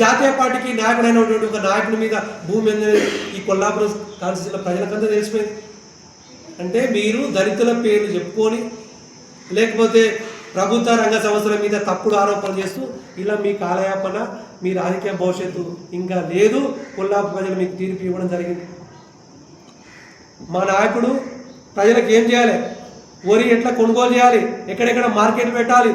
జాతీయ పార్టీకి నాయకుడైనటువంటి ఒక నాయకుడి మీద భూమి అనేది ఈ కొల్లాపురం కాన్స్టిట్యూన్సీలో ప్రజలకంతా తెలిసిపోయింది. అంటే మీరు దళితుల పేర్లు చెప్పుకొని లేకపోతే ప్రభుత్వ రంగ సంస్థల మీద తప్పుడు ఆరోపణలు చేస్తూ ఇలా మీ కాలయాపన మీ రాజకీయ భవిష్యత్తు ఇంకా లేదు. కొల్లాపు ప్రజలు మీకు తీర్పు ఇవ్వడం జరిగింది. మా నాయకుడు ప్రజలకు ఏం చేయాలి, వరి ఎట్లా కొనుగోలు చేయాలి, ఎక్కడెక్కడ మార్కెట్ పెట్టాలి,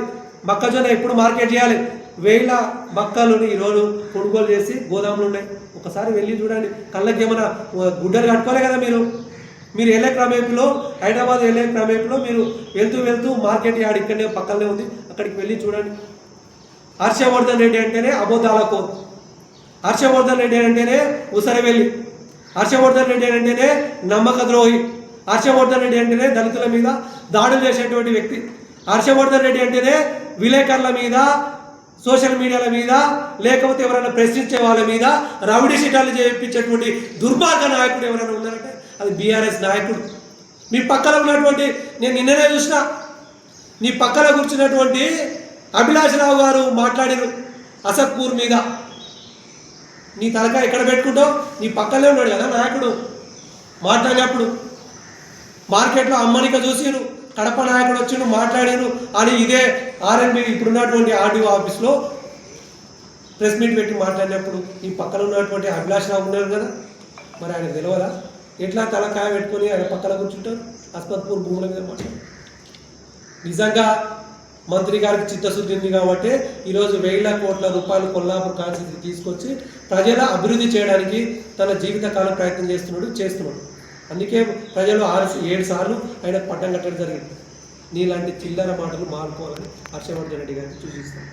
మొక్కజొన్న ఎప్పుడు మార్కెట్ చేయాలి, 1000 మొక్కలను ఈరోజు కొనుగోలు చేసి గోదాములు ఉన్నాయి. ఒకసారి వెళ్ళి చూడండి. కళ్ళకి ఏమైనా గుడ్డలు కట్టుకోలే కదా మీరు వెళ్ళే క్రమేపులో హైదరాబాద్ వెళ్ళే క్రమేపులో మీరు వెళ్తూ మార్కెట్ యార్డ్ ఇక్కడనే పక్కనే ఉంది, అక్కడికి వెళ్ళి చూడండి. హర్షవర్ధన్ రెడ్డి అంటేనే అబోధాల కోర్, హర్షవర్ధన్ రెడ్డి అంటేనే ఉసరవెల్లి, హర్షవర్ధన్ రెడ్డి అంటేనే నమ్మక ద్రోహి, హర్షవర్ధన్ రెడ్డి అంటేనే దళితుల మీద దాడులు చేసేటువంటి వ్యక్తి, హర్షవర్ధన్ రెడ్డి అంటేనే విలేకరుల మీద సోషల్ మీడియాల మీద లేకపోతే ఎవరైనా ప్రశ్నించే వాళ్ళ మీద రౌడీ షీటాలు చేయించేటువంటి దుర్మార్గ నాయకుడు ఎవరైనా ఉన్నారంటే అది బీఆర్ఎస్ నాయకుడు. మీ పక్కన ఉన్నటువంటి నేను నిన్ననే చూసిన నీ పక్కన కూర్చున్నటువంటి అభిలాష్ రావు గారు మాట్లాడిరు అసత్పూర్ మీద. నీ తలకాయ ఎక్కడ పెట్టుకుంటావు? నీ పక్కనే ఉన్నాడు కదా నాయకుడు. మాట్లాడినప్పుడు మార్కెట్లో అమ్మనిక చూసిరు, కడప నాయకుడు వచ్చిండు మాట్లాడారు అని ఇదే ఆర్ఎన్బి ఇప్పుడున్నటువంటి ఆర్డీఓ ఆఫీస్లో ప్రెస్ మీట్ పెట్టి మాట్లాడినప్పుడు ఈ పక్కన ఉన్నటువంటి అభిలాష్ రావు ఉన్నారు కదా, మరి ఆయన తెలియదా ఎట్లా తలకాయ పెట్టుకొని ఆయన పక్కన కూర్చుంటారు? అస్పత్పూర్ భూముల మీద మాట్లాడు. నిజంగా మంత్రి గారికి చిత్తశుద్ధి ఉంది కాబట్టి ఈరోజు 1000 కోట్ల రూపాయలు కొల్లాపూర్ కాన్స్టిట్యూన్సీ తీసుకొచ్చి ప్రజల అభివృద్ధి చేయడానికి తన జీవితకాలం ప్రయత్నం చేస్తున్నాడు. అందుకే ప్రజలు 6-7 సార్లు ఆయన పట్టం కట్టడం జరిగింది. నీలాంటి చిల్లర మాటలు మానుకోవాలని హర్షవర్ధన్ రెడ్డి గారికి సూచిస్తాను.